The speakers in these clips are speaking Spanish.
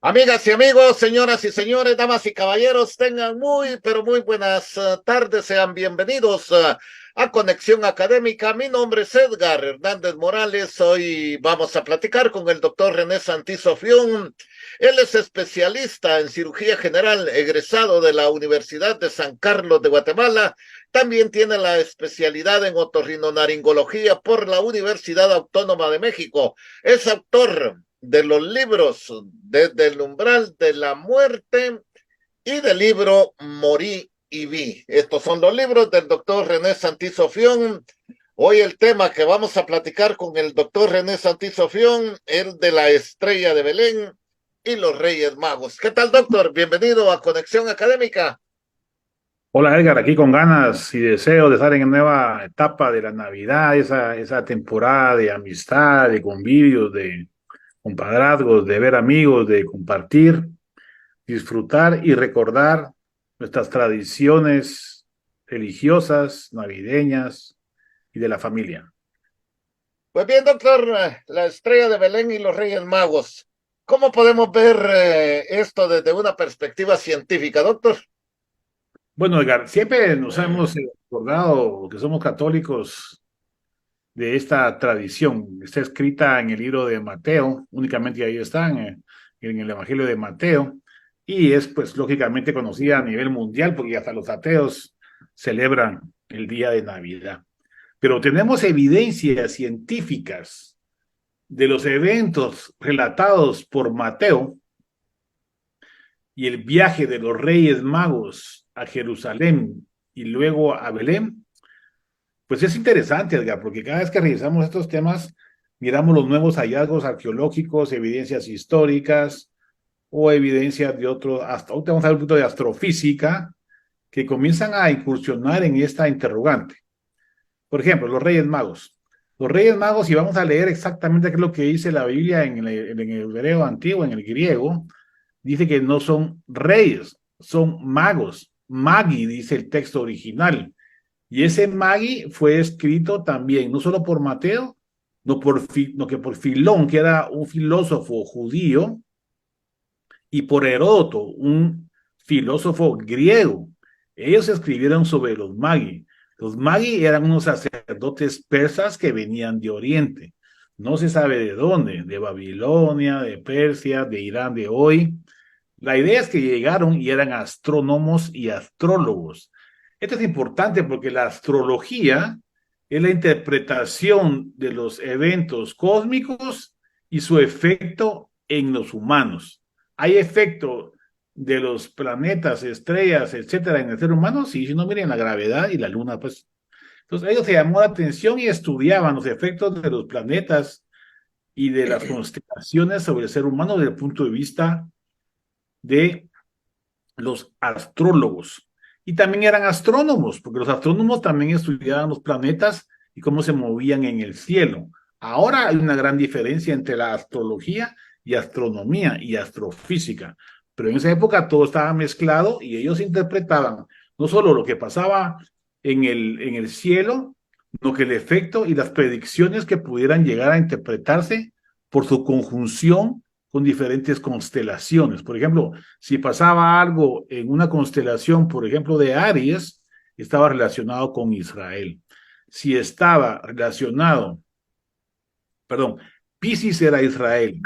Amigas y amigos, señoras y señores, damas y caballeros, tengan muy, pero muy buenas tardes, sean bienvenidos a Conexión Académica. Mi nombre es Edgar Hernández Morales. Hoy vamos a platicar con el doctor René Santizo Fiún. Él es especialista en cirugía general, egresado de la Universidad de San Carlos de Guatemala. También tiene la especialidad en otorrinolaringología por la Universidad Autónoma de México. Es autor de los libros Desde el umbral de la muerte y del libro Morí y vi. Estos son los libros del doctor René Santizo Fión. Hoy el tema que vamos a platicar con el doctor René Santizo Fión es de la estrella de Belén y los Reyes Magos. ¿Qué tal, doctor? Bienvenido a Conexión Académica. Hola Edgar, aquí con ganas y deseo de estar en nueva etapa de la Navidad, esa temporada de amistad, de convivios, de compadrazgos, de ver amigos, de compartir, disfrutar y recordar nuestras tradiciones religiosas, navideñas y de la familia. Pues bien, doctor, la estrella de Belén y los Reyes Magos. ¿Cómo podemos ver esto desde una perspectiva científica, doctor? Bueno, Edgar, siempre nos hemos recordado que somos católicos de esta tradición. Está escrita en el libro de Mateo, únicamente ahí están, en el Evangelio de Mateo, y es pues lógicamente conocida a nivel mundial porque hasta los ateos celebran el día de Navidad. Pero tenemos evidencias científicas de los eventos relatados por Mateo y el viaje de los Reyes Magos a Jerusalén y luego a Belén. Pues es interesante, Edgar, porque cada vez que revisamos estos temas, miramos los nuevos hallazgos arqueológicos, evidencias históricas o evidencias de otros, hasta ahorita vamos a ver un poquito de astrofísica, que comienzan a incursionar en esta interrogante. Por ejemplo, los Reyes Magos. Los Reyes Magos, y vamos a leer exactamente qué es lo que dice la Biblia en el hebreo antiguo, en el griego, dice que no son reyes, son magos. Magi, dice el texto original. Y ese Magi fue escrito también, no solo por Mateo, no que por Filón, que era un filósofo judío, y por Heródoto, un filósofo griego. Ellos escribieron sobre los Magi. Los Magi eran unos sacerdotes persas que venían de Oriente. No se sabe de dónde, de Babilonia, de Persia, de Irán de hoy. La idea es que llegaron y eran astrónomos y astrólogos. Esto es importante porque la astrología es la interpretación de los eventos cósmicos y su efecto en los humanos. ¿Hay efecto de los planetas, estrellas, etcétera, en el ser humano? Sí, si no, miren la gravedad y la luna, pues. Entonces, ellos se llamó la atención y estudiaban los efectos de los planetas y de las constelaciones sobre el ser humano desde el punto de vista de los astrólogos. Y también eran astrónomos, porque los astrónomos también estudiaban los planetas y cómo se movían en el cielo. Ahora hay una gran diferencia entre la astrología y astronomía y astrofísica, pero en esa época todo estaba mezclado y ellos interpretaban no solo lo que pasaba en el cielo, sino que el efecto y las predicciones que pudieran llegar a interpretarse por su conjunción con diferentes constelaciones. Por ejemplo, si pasaba algo en una constelación, por ejemplo, de Aries, estaba relacionado con Israel. Si estaba relacionado, perdón, Piscis era Israel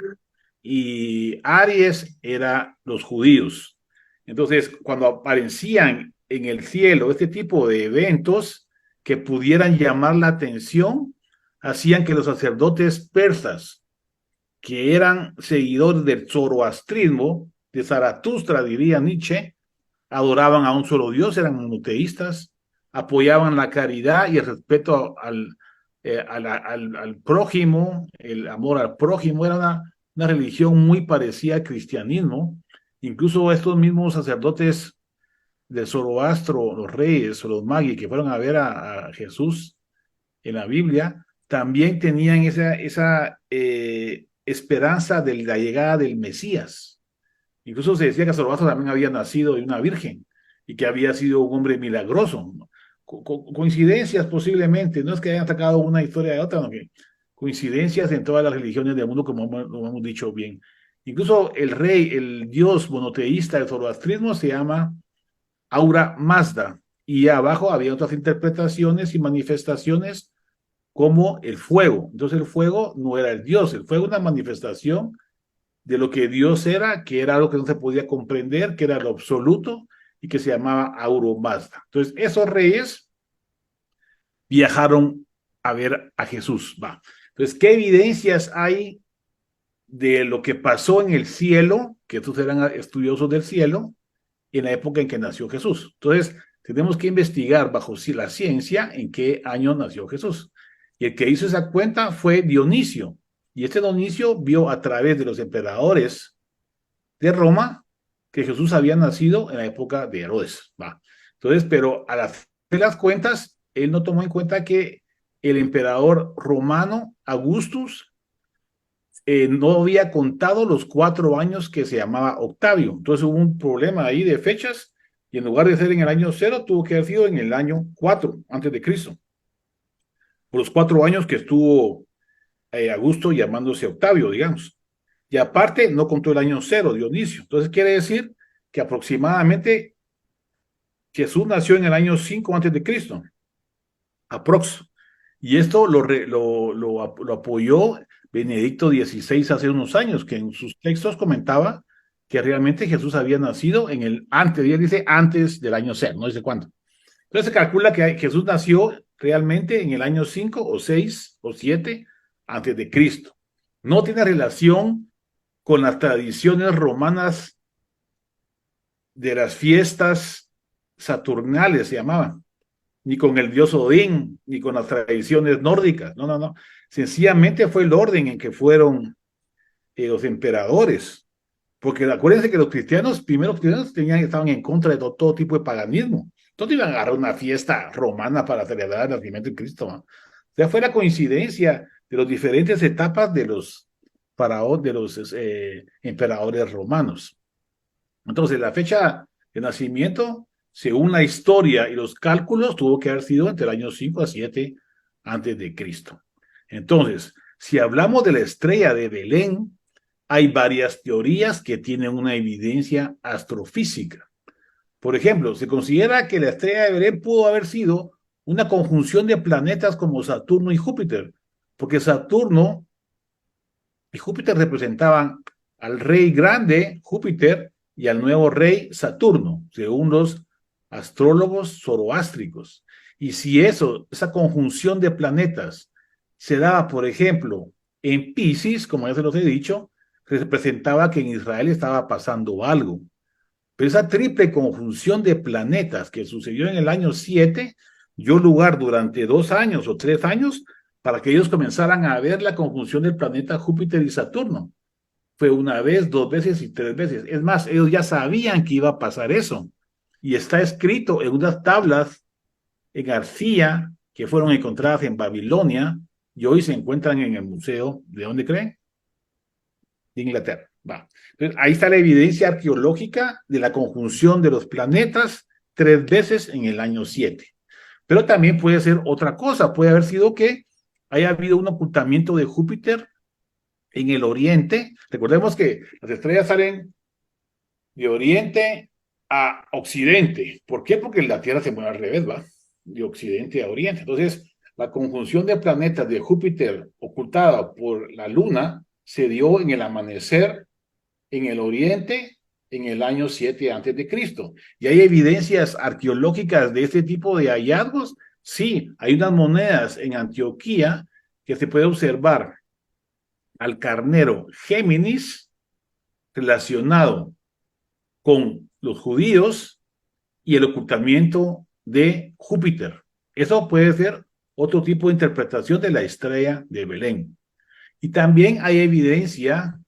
y Aries era los judíos. Entonces, cuando aparecían en el cielo este tipo de eventos que pudieran llamar la atención, hacían que los sacerdotes persas que eran seguidores del zoroastrismo, de Zaratustra, diría Nietzsche, adoraban a un solo Dios, eran monoteístas, apoyaban la caridad y el respeto al prójimo, el amor al prójimo, era una religión muy parecida al cristianismo. Incluso estos mismos sacerdotes de Zoroastro, los reyes o los magos que fueron a ver a Jesús en la Biblia, también tenían esa esperanza de la llegada del Mesías. Incluso se decía que Zoroastro también había nacido de una virgen y que había sido un hombre milagroso. Coincidencias posiblemente, no es que hayan sacado una historia de otra, no que coincidencias en todas las religiones del mundo, como lo hemos dicho bien. Incluso el rey, el dios monoteísta del zoroastrismo se llama Ahura Mazda. Y abajo había otras interpretaciones y manifestaciones como el fuego. Entonces el fuego no era el dios, el fuego era una manifestación de lo que Dios era, que era algo que no se podía comprender, que era lo absoluto y que se llamaba Ahura Mazda. Entonces esos reyes viajaron a ver a Jesús. Va. Entonces, ¿qué evidencias hay de lo que pasó en el cielo? Que estos eran estudiosos del cielo en la época en que nació Jesús. Entonces, tenemos que investigar bajo la ciencia en qué año nació Jesús. Y el que hizo esa cuenta fue Dionisio. Y este Dionisio vio a través de los emperadores de Roma que Jesús había nacido en la época de Herodes. Va. Entonces, pero al hacer las cuentas, él no tomó en cuenta que el emperador romano Augustus no había contado los 4 años que se llamaba Octavio. Entonces hubo un problema ahí de fechas y en lugar de ser en el año 0, tuvo que haber sido en el año 4 antes de Cristo. Por los 4 años que estuvo Augusto llamándose Octavio, digamos. Y aparte no contó el año 0, Dionisio. Entonces quiere decir que aproximadamente Jesús nació en el año 5 antes de Cristo. Aprox. Y esto lo apoyó Benedicto XVI hace unos años, que en sus textos comentaba que realmente Jesús había nacido en el antes, y él dice antes del año 0, no dice cuánto. Entonces se calcula que Jesús nació realmente en el año 5 o 6 o 7 antes de Cristo. No tiene relación con las tradiciones romanas de las fiestas saturnales, se llamaban, ni con el dios Odín, ni con las tradiciones nórdicas. No, no, no. Sencillamente fue el orden en que fueron los emperadores. Porque acuérdense que los primeros cristianos estaban en contra de todo tipo de paganismo. Entonces iban a agarrar una fiesta romana para celebrar el nacimiento de Cristo, ¿no? O sea, fue la coincidencia de las diferentes etapas de los emperadores romanos. Entonces, la fecha de nacimiento, según la historia y los cálculos, tuvo que haber sido entre el año 5 a 7 antes de Cristo. Entonces, si hablamos de la estrella de Belén, hay varias teorías que tienen una evidencia astrofísica. Por ejemplo, se considera que la estrella de Belén pudo haber sido una conjunción de planetas como Saturno y Júpiter, porque Saturno y Júpiter representaban al rey grande, Júpiter, y al nuevo rey, Saturno, según los astrólogos zoroástricos. Y si esa conjunción de planetas se daba, por ejemplo, en Piscis, como ya se los he dicho, representaba que en Israel estaba pasando algo. Pero esa triple conjunción de planetas que sucedió en el año 7 dio lugar durante 2 años o 3 años para que ellos comenzaran a ver la conjunción del planeta Júpiter y Saturno. Fue 1 vez, 2 veces y 3 veces. Es más, ellos ya sabían que iba a pasar eso. Y está escrito en unas tablas en arcilla que fueron encontradas en Babilonia y hoy se encuentran en el museo, ¿de dónde creen? De Inglaterra. Va. Entonces, ahí está la evidencia arqueológica de la conjunción de los planetas 3 veces en el año 7. Pero también puede ser otra cosa. Puede haber sido que haya habido un ocultamiento de Júpiter en el oriente. Recordemos que las estrellas salen de oriente a occidente. ¿Por qué? Porque la Tierra se mueve al revés, ¿va? De occidente a oriente. Entonces, la conjunción de planetas de Júpiter ocultada por la Luna se dio en el amanecer en el oriente en el año 7 antes de Cristo. ¿Y hay evidencias arqueológicas de este tipo de hallazgos? Sí, hay unas monedas en Antioquía que se puede observar al carnero Géminis relacionado con los judíos y el ocultamiento de Júpiter. Eso puede ser otro tipo de interpretación de la estrella de Belén. Y también hay evidencia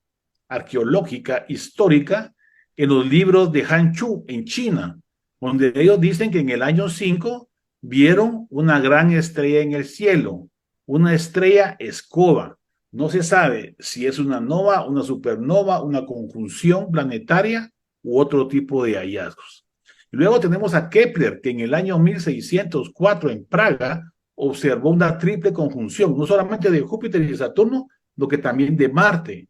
arqueológica histórica en los libros de Hanchu en China, donde ellos dicen que en el año 5 vieron una gran estrella en el cielo, una estrella escoba. No se sabe si es una nova, una supernova, una conjunción planetaria u otro tipo de hallazgos. Y luego tenemos a Kepler, que en el año 1604 en Praga observó una triple conjunción, no solamente de Júpiter y Saturno, sino que también de Marte.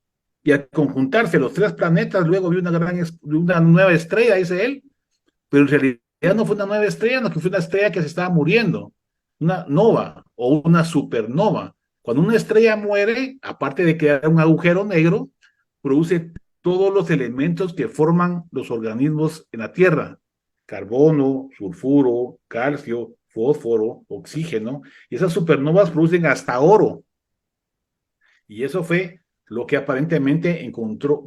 Y al conjuntarse los tres planetas, luego vi una nueva estrella, dice él, pero en realidad no fue una nueva estrella, no, que fue una estrella que se estaba muriendo, una nova o una supernova. Cuando una estrella muere, aparte de crear un agujero negro, produce todos los elementos que forman los organismos en la Tierra: carbono, sulfuro, calcio, fósforo, oxígeno, y esas supernovas producen hasta oro. Y eso fue lo que aparentemente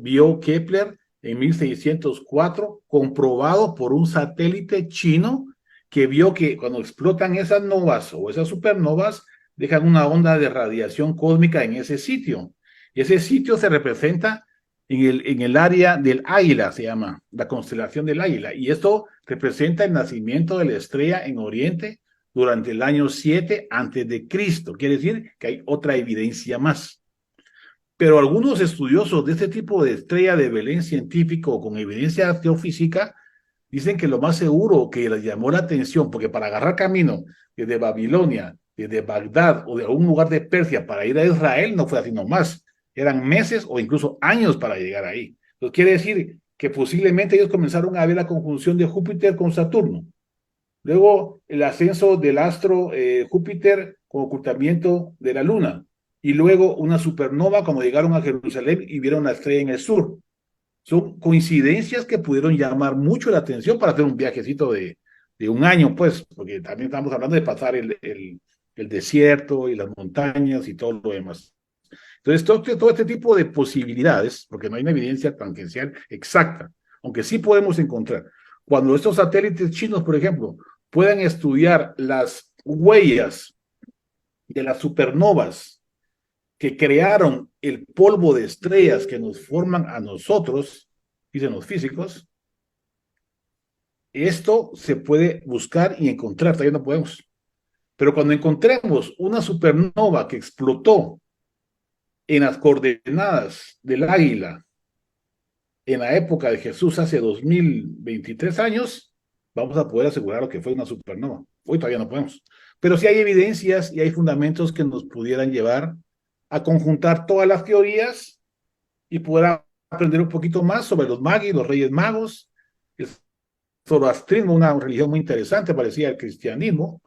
vio Kepler en 1604, comprobado por un satélite chino que vio que cuando explotan esas novas o esas supernovas, dejan una onda de radiación cósmica en ese sitio. Y ese sitio se representa en el área del Águila, se llama la constelación del Águila. Y esto representa el nacimiento de la estrella en Oriente durante el año 7 antes de Cristo. Quiere decir que hay otra evidencia más. Pero algunos estudiosos de este tipo de estrella de Belén científico con evidencia geofísica dicen que lo más seguro que les llamó la atención, porque para agarrar camino desde Babilonia, desde Bagdad o de algún lugar de Persia para ir a Israel no fue así nomás. Eran meses o incluso años para llegar ahí. Entonces quiere decir que posiblemente ellos comenzaron a ver la conjunción de Júpiter con Saturno. Luego el ascenso del astro Júpiter con ocultamiento de la luna. Y luego una supernova cuando llegaron a Jerusalén y vieron la estrella en el sur. Son coincidencias que pudieron llamar mucho la atención para hacer un viajecito de un año, pues, porque también estamos hablando de pasar el desierto y las montañas y todo lo demás. Entonces, todo este tipo de posibilidades, porque no hay una evidencia tangencial exacta, aunque sí podemos encontrar. Cuando estos satélites chinos, por ejemplo, puedan estudiar las huellas de las supernovas que crearon el polvo de estrellas que nos forman a nosotros, dicen los físicos, esto se puede buscar y encontrar, todavía no podemos. Pero cuando encontremos una supernova que explotó en las coordenadas del Águila en la época de Jesús hace 2023 años, vamos a poder asegurar lo que fue una supernova. Hoy todavía no podemos. Pero sí hay evidencias y hay fundamentos que nos pudieran llevar a conjuntar todas las teorías y poder aprender un poquito más sobre los magos, los reyes magos, el zoroastrismo, una religión muy interesante, parecía el cristianismo,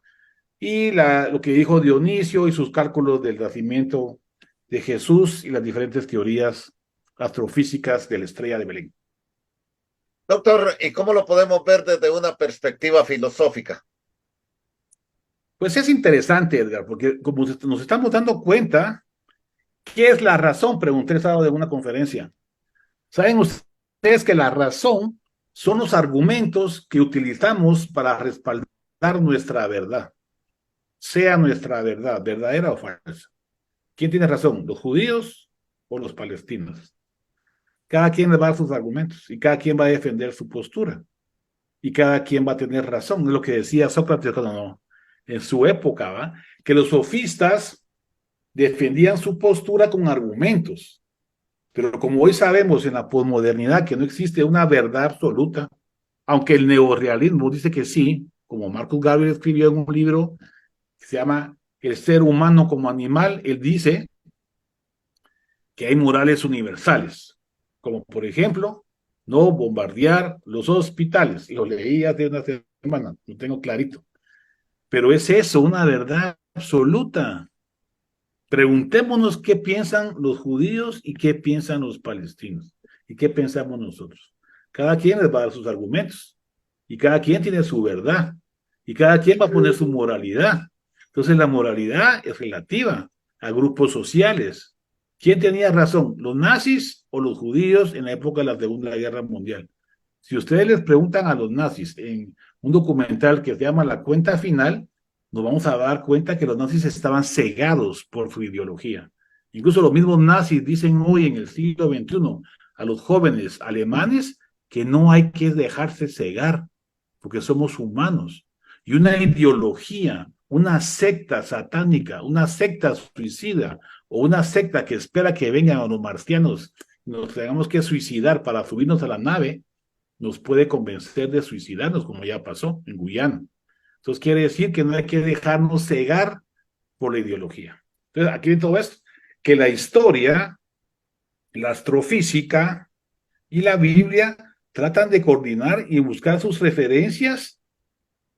y lo que dijo Dionisio y sus cálculos del nacimiento de Jesús y las diferentes teorías astrofísicas de la estrella de Belén. Doctor, ¿y cómo lo podemos ver desde una perspectiva filosófica? Pues es interesante, Edgar, porque como nos estamos dando cuenta, ¿qué es la razón? Pregunté el sábado en una conferencia. ¿Saben ustedes que la razón son los argumentos que utilizamos para respaldar nuestra verdad? Sea nuestra verdad, verdadera o falsa. ¿Quién tiene razón? ¿Los judíos o los palestinos? Cada quien le va a dar sus argumentos y cada quien va a defender su postura y cada quien va a tener razón. Es lo que decía Sócrates en su época, ¿va? Que los sofistas defendían su postura con argumentos. Pero como hoy sabemos en la posmodernidad que no existe una verdad absoluta, aunque el neorrealismo dice que sí, como Marcus Garvey escribió en un libro que se llama El ser humano como animal, él dice que hay morales universales, como por ejemplo, no bombardear los hospitales. Lo leí hace una semana, lo tengo clarito. Pero es eso, una verdad absoluta. Preguntémonos qué piensan los judíos y qué piensan los palestinos y qué pensamos nosotros. Cada quien les va a dar sus argumentos y cada quien tiene su verdad y cada quien va a poner su moralidad. Entonces la moralidad es relativa a grupos sociales. ¿Quién tenía razón, los nazis o los judíos en la época de la Segunda Guerra Mundial? Si ustedes les preguntan a los nazis en un documental que se llama La Cuenta Final, nos vamos a dar cuenta que los nazis estaban cegados por su ideología. Incluso los mismos nazis dicen hoy en el siglo XXI a los jóvenes alemanes que no hay que dejarse cegar, porque somos humanos. Y una ideología, una secta satánica, una secta suicida o una secta que espera que vengan los marcianos y nos tengamos que suicidar para subirnos a la nave, nos puede convencer de suicidarnos, como ya pasó en Guyana. Entonces quiere decir que no hay que dejarnos cegar por la ideología. Entonces, aquí viene todo esto, que la historia la astrofísica y la Biblia tratan de coordinar y buscar sus referencias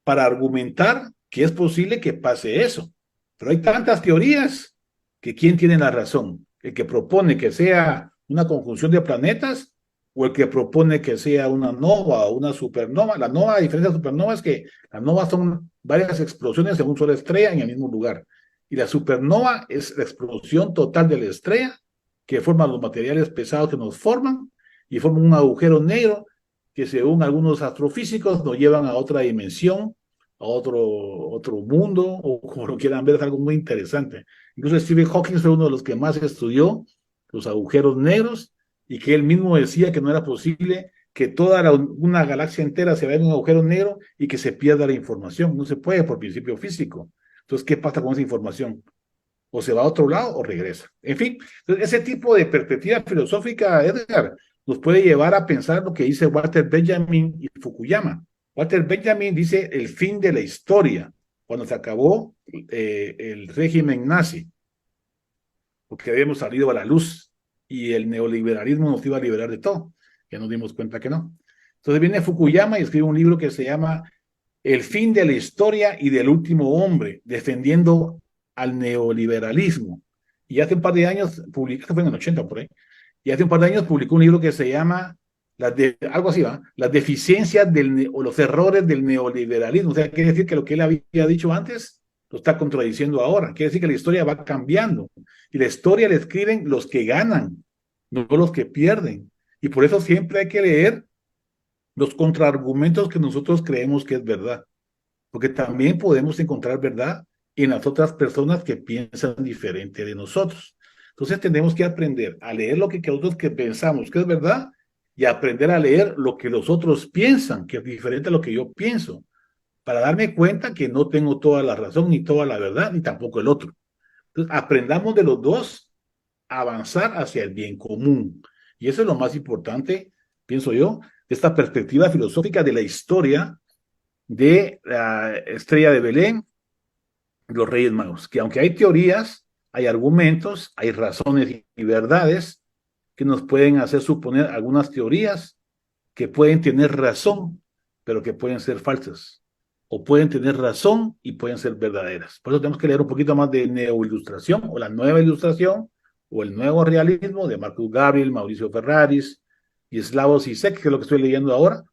para argumentar que es posible que pase eso. Pero hay tantas teorías que ¿quién tiene la razón? ¿El que propone que sea una conjunción de planetas o el que propone que sea una nova o una supernova? La nova, a diferencia de la supernova, es que las novas son varias explosiones en una sola estrella en el mismo lugar. Y la supernova es la explosión total de la estrella que forma los materiales pesados que nos forman y forman un agujero negro que según algunos astrofísicos nos llevan a otra dimensión, a otro mundo, o como lo quieran ver, es algo muy interesante. Incluso Stephen Hawking fue uno de los que más estudió los agujeros negros y que él mismo decía que no era posible que una galaxia entera se vea en un agujero negro y que se pierda la información. No se puede por principio físico. Entonces, ¿qué pasa con esa información? O se va a otro lado o regresa. En fin, ese tipo de perspectiva filosófica, Edgar, nos puede llevar a pensar lo que dice Walter Benjamin y Fukuyama. Walter Benjamin dice el fin de la historia, cuando se acabó el régimen nazi, porque habíamos salido a la luz y el neoliberalismo nos iba a liberar de todo. Ya nos dimos cuenta que no. Entonces viene Fukuyama y escribe un libro que se llama El fin de la historia y del último hombre, defendiendo al neoliberalismo. Y hace un par de años, publicó, fue en el 80 por ahí, y hace un par de años publicó un libro que se llama algo así, ¿va? Las deficiencias o los errores del neoliberalismo. O sea, quiere decir que lo que él había dicho antes lo está contradiciendo ahora. Quiere decir que la historia va cambiando. Y la historia la escriben los que ganan, no los que pierden. Y por eso siempre hay que leer los contraargumentos que nosotros creemos que es verdad. Porque también podemos encontrar verdad en las otras personas que piensan diferente de nosotros. Entonces tenemos que aprender a leer lo que nosotros que pensamos que es verdad y aprender a leer lo que los otros piensan, que es diferente a lo que yo pienso, para darme cuenta que no tengo toda la razón, ni toda la verdad, ni tampoco el otro. Entonces aprendamos de los dos a avanzar hacia el bien común. Y eso es lo más importante, pienso yo, de esta perspectiva filosófica de la historia de la estrella de Belén, los Reyes Magos, que aunque hay teorías, hay argumentos, hay razones y verdades que nos pueden hacer suponer algunas teorías que pueden tener razón, pero que pueden ser falsas, o pueden tener razón y pueden ser verdaderas. Por eso tenemos que leer un poquito más de neoilustración, o la nueva ilustración, o el nuevo realismo de Marcus Gabriel, Mauricio Ferraris y Slavoj Zizek, que es lo que estoy leyendo ahora,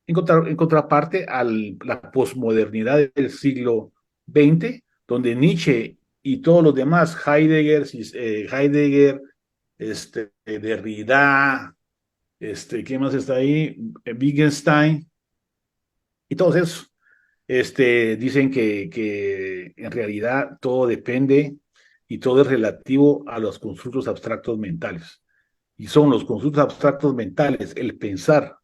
en contraparte a la posmodernidad del siglo XX, donde Nietzsche y todos los demás, Heidegger, Derrida, ¿quién más está ahí? Wittgenstein, y todos esos, dicen que en realidad todo depende y todo es relativo a los constructos abstractos mentales. Y son los constructos abstractos mentales, el pensar,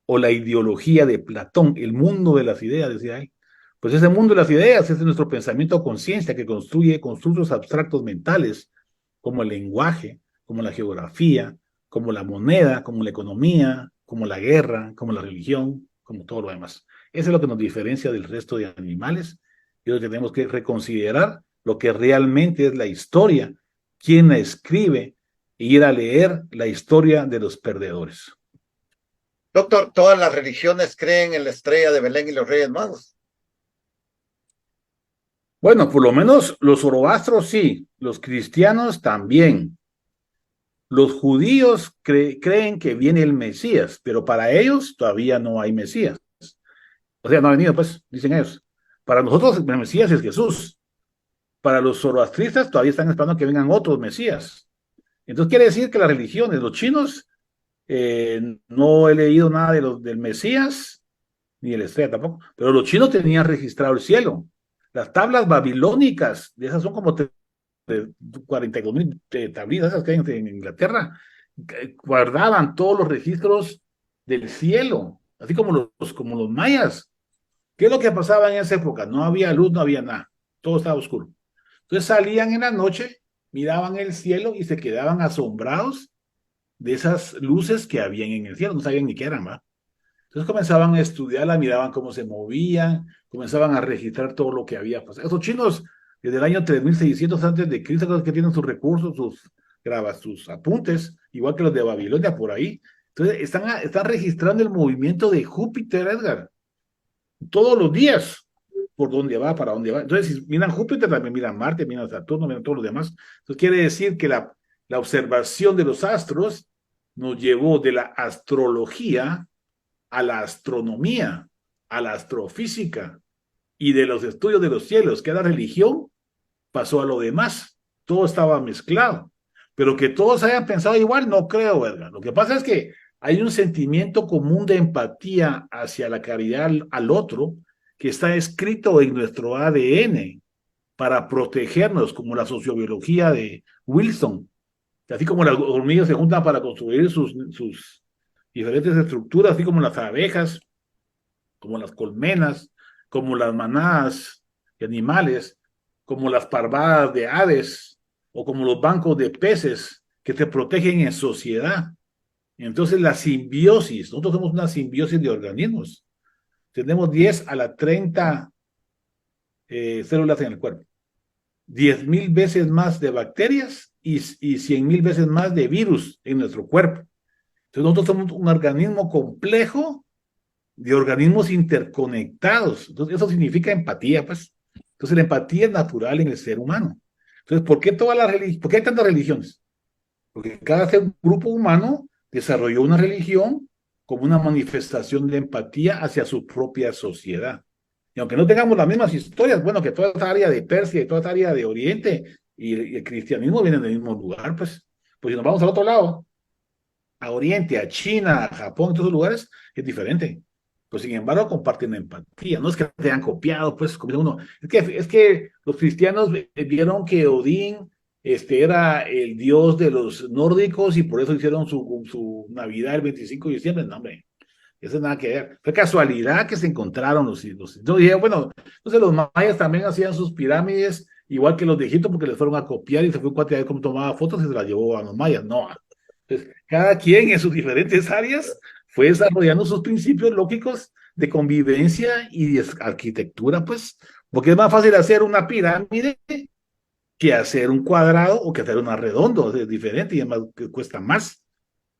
o la ideología de Platón, el mundo de las ideas, decía él. Pues ese mundo de las ideas es nuestro pensamiento conciencia que construye constructos abstractos mentales, como el lenguaje, como la geografía, como la moneda, como la economía, como la guerra, como la religión, como todo lo demás. Eso es lo que nos diferencia del resto de animales y lo que tenemos que reconsiderar lo que realmente es la historia, quién la escribe, e ir a leer la historia de los perdedores. Doctor, todas las religiones creen en la estrella de Belén y los Reyes Magos. Bueno, por lo menos los zoroastros sí, los cristianos también. Los judíos creen que viene el Mesías, pero para ellos todavía no hay Mesías. O sea, no ha venido, pues, dicen ellos. Para nosotros el Mesías es Jesús. Para los zoroastristas todavía están esperando que vengan otros Mesías. Entonces quiere decir que las religiones, los chinos, no he leído nada del Mesías, ni el estrella tampoco, pero los chinos tenían registrado el cielo. Las tablas babilónicas, de esas son como 42,000 tablillas, esas que hay en Inglaterra, guardaban todos los registros del cielo, así como los mayas. ¿Qué es lo que pasaba en esa época? No había luz, no había nada, todo estaba oscuro. Entonces salían en la noche, miraban el cielo y se quedaban asombrados de esas luces que habían en el cielo, no sabían ni qué eran, ¿va? Entonces comenzaban a estudiarla, miraban cómo se movían, comenzaban a registrar todo lo que había pasado. Esos chinos, desde el año 3600 antes de Cristo, que tienen sus recursos, graba sus apuntes, igual que los de Babilonia por ahí. Entonces, están registrando el movimiento de Júpiter, Edgar, todos los días, por dónde va, para dónde va. Entonces, si miran Júpiter, también miran Marte, miran Saturno, miran todos los demás. Entonces, quiere decir que la observación de los astros nos llevó de la astrología a la astronomía, a la astrofísica, y de los estudios de los cielos, que era religión, pasó a lo demás. Todo estaba mezclado. Pero que todos hayan pensado igual, no creo, Edgar. Lo que pasa es que hay un sentimiento común de empatía hacia la caridad al otro que está escrito en nuestro ADN para protegernos, como la sociobiología de Wilson. Así como las hormigas se juntan para construir sus diferentes estructuras, así como las abejas, como las colmenas, como las manadas de animales, como las parvadas de aves o como los bancos de peces que te protegen en sociedad. Entonces la simbiosis, nosotros somos una simbiosis de organismos. Tenemos 10 a la 30 células en el cuerpo, 10,000 veces más de bacterias y 100,000 veces más de virus en nuestro cuerpo. Entonces nosotros somos un organismo complejo de organismos interconectados. Entonces, eso significa empatía, pues. Entonces, la empatía es natural en el ser humano. Entonces, ¿por qué por qué hay tantas religiones? Porque cada grupo humano desarrolló una religión como una manifestación de empatía hacia su propia sociedad. Y aunque no tengamos las mismas historias, bueno, que toda esta área de Persia y toda esta área de Oriente y el cristianismo vienen del mismo lugar, pues si nos vamos al otro lado, a Oriente, a China, a Japón, en todos los lugares, es diferente. Pues sin embargo comparten empatía, no es que te han copiado, pues como uno, es que los cristianos vieron que Odín era el dios de los nórdicos y por eso hicieron su Navidad el 25 de diciembre, no hombre, eso nada que ver, fue casualidad que se encontraron no, dije, bueno, entonces los mayas también hacían sus pirámides igual que los de Egipto porque les fueron a copiar y se fue un cuate a ver cómo tomaba fotos y se las llevó a los mayas, no, entonces cada quien en sus diferentes áreas fue desarrollando sus principios lógicos de convivencia y de arquitectura, pues, porque es más fácil hacer una pirámide que hacer un cuadrado o que hacer una redondo, es diferente y además cuesta más.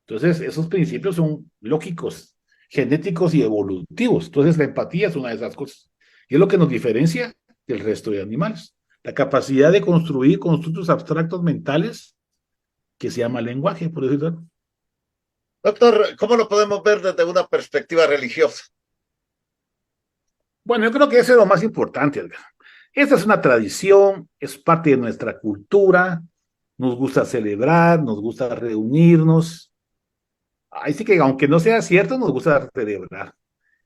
Entonces, esos principios son lógicos, genéticos y evolutivos. Entonces, la empatía es una de esas cosas. Y es lo que nos diferencia del resto de animales. La capacidad de construir constructos abstractos mentales que se llama lenguaje, por decirlo. Doctor, ¿cómo lo podemos ver desde una perspectiva religiosa? Bueno, yo creo que eso es lo más importante, Edgar. Esta es una tradición, es parte de nuestra cultura, nos gusta celebrar, nos gusta reunirnos. Ahí sí que, aunque no sea cierto, nos gusta celebrar.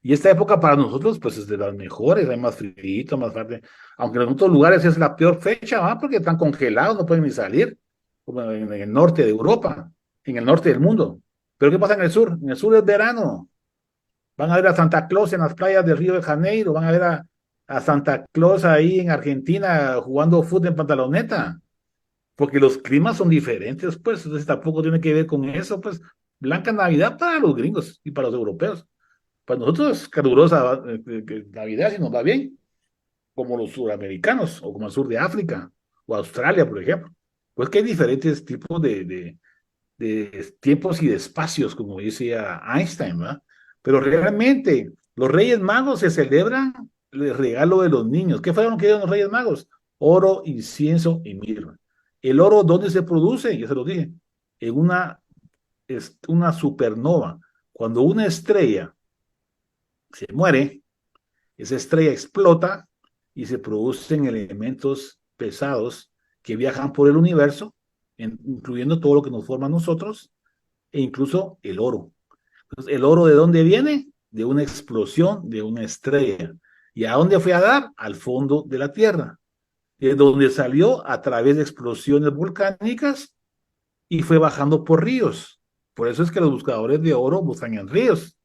Y esta época para nosotros, pues es de las mejores, hay más frío, más fuerte. Aunque en otros lugares es la peor fecha, ¿va? Porque están congelados, no pueden ni salir, como en el norte de Europa, en el norte del mundo. Pero ¿qué pasa en el sur? En el sur es verano. Van a ver a Santa Claus en las playas de Río de Janeiro, van a ver a Santa Claus ahí en Argentina jugando fútbol en pantaloneta, porque los climas son diferentes, pues, entonces tampoco tiene que ver con eso, pues, Blanca Navidad para los gringos y para los europeos. Para nosotros es calurosa Navidad si nos va bien, como los suramericanos, o como el sur de África, o Australia, por ejemplo. Pues que hay diferentes tipos de tiempos y de espacios, como decía Einstein, ¿verdad? Pero realmente los Reyes Magos se celebran el regalo de los niños. ¿Qué fueron lo que dieron los Reyes Magos? Oro, incienso y mirra. ¿El oro dónde se produce? Ya se lo dije. En una supernova. Cuando una estrella se muere, esa estrella explota y se producen elementos pesados que viajan por el universo, incluyendo todo lo que nos forma a nosotros, e incluso el oro. Entonces, ¿el oro de dónde viene? De una explosión de una estrella. ¿Y a dónde fue a dar? Al fondo de la Tierra, de donde salió a través de explosiones volcánicas y fue bajando por ríos. Por eso es que los buscadores de oro buscan en ríos,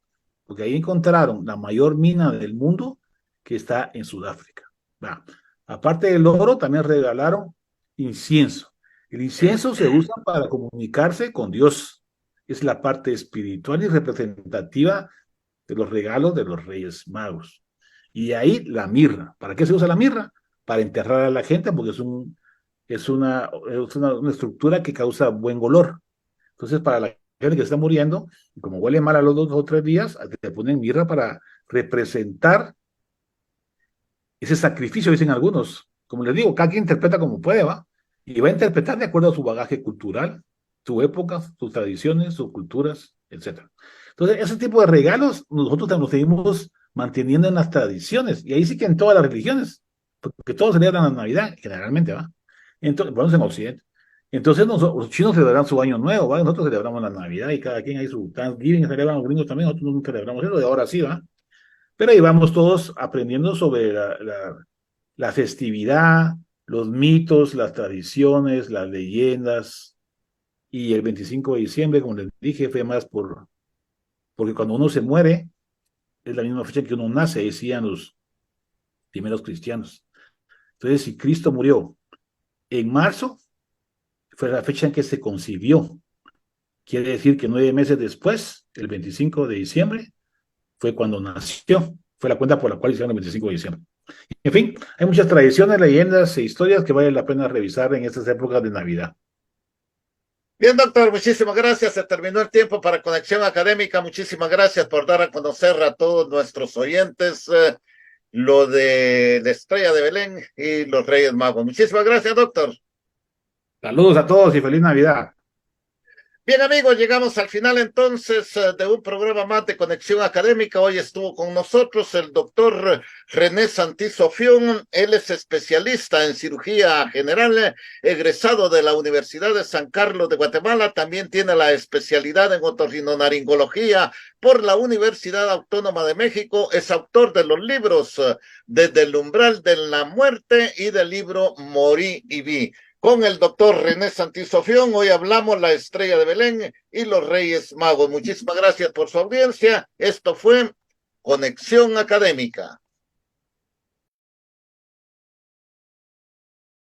porque ahí encontraron la mayor mina del mundo que está en Sudáfrica. Va. Aparte del oro, también regalaron incienso. El incienso se usa para comunicarse con Dios. Es la parte espiritual y representativa de los regalos de los Reyes Magos. Y ahí la mirra. ¿Para qué se usa la mirra? Para enterrar a la gente, porque una estructura que causa buen olor. Entonces, para la gente que está muriendo, como huele mal a los 2 o 3 días, te ponen mirra para representar ese sacrificio, dicen algunos. Como les digo, cada quien interpreta como puede, ¿va? Y va a interpretar de acuerdo a su bagaje cultural, su época, sus tradiciones, sus culturas, etcétera. Entonces, ese tipo de regalos nosotros nos seguimos manteniendo en las tradiciones, y ahí sí que en todas las religiones, porque todos celebran la Navidad, generalmente, ¿va? Entonces, bueno, en Occidente. Entonces, los chinos celebran su año nuevo, ¿va? Nosotros celebramos la Navidad y cada quien hay su Thanksgiving, celebran los gringos también, nosotros no celebramos eso, y ahora sí, ¿va? Pero ahí vamos todos aprendiendo sobre la festividad, los mitos, las tradiciones, las leyendas. Y el 25 de diciembre, como les dije, fue más porque cuando uno se muere, es la misma fecha en que uno nace, decían los primeros cristianos. Entonces, si Cristo murió en marzo, fue la fecha en que se concibió. Quiere decir que 9 meses después, el 25 de diciembre, fue cuando nació. Fue la cuenta por la cual hicieron el 25 de diciembre. En fin, hay muchas tradiciones, leyendas e historias que vale la pena revisar en estas épocas de Navidad. Bien, doctor, muchísimas gracias. Se terminó el tiempo para Conexión Académica. Muchísimas gracias por dar a conocer a todos nuestros oyentes lo de la Estrella de Belén y los Reyes Magos. Muchísimas gracias, doctor. Saludos a todos y feliz Navidad. Bien, amigos, llegamos al final entonces de un programa más de Conexión Académica. Hoy estuvo con nosotros el doctor René Santisofión. Él es especialista en cirugía general, egresado de la Universidad de San Carlos de Guatemala. También tiene la especialidad en otorrinolaringología por la Universidad Autónoma de México. Es autor de los libros Desde el umbral de la muerte y del libro Morí y vi. Con el doctor René Santisofión, hoy hablamos la Estrella de Belén y los Reyes Magos. Muchísimas gracias por su audiencia. Esto fue Conexión Académica.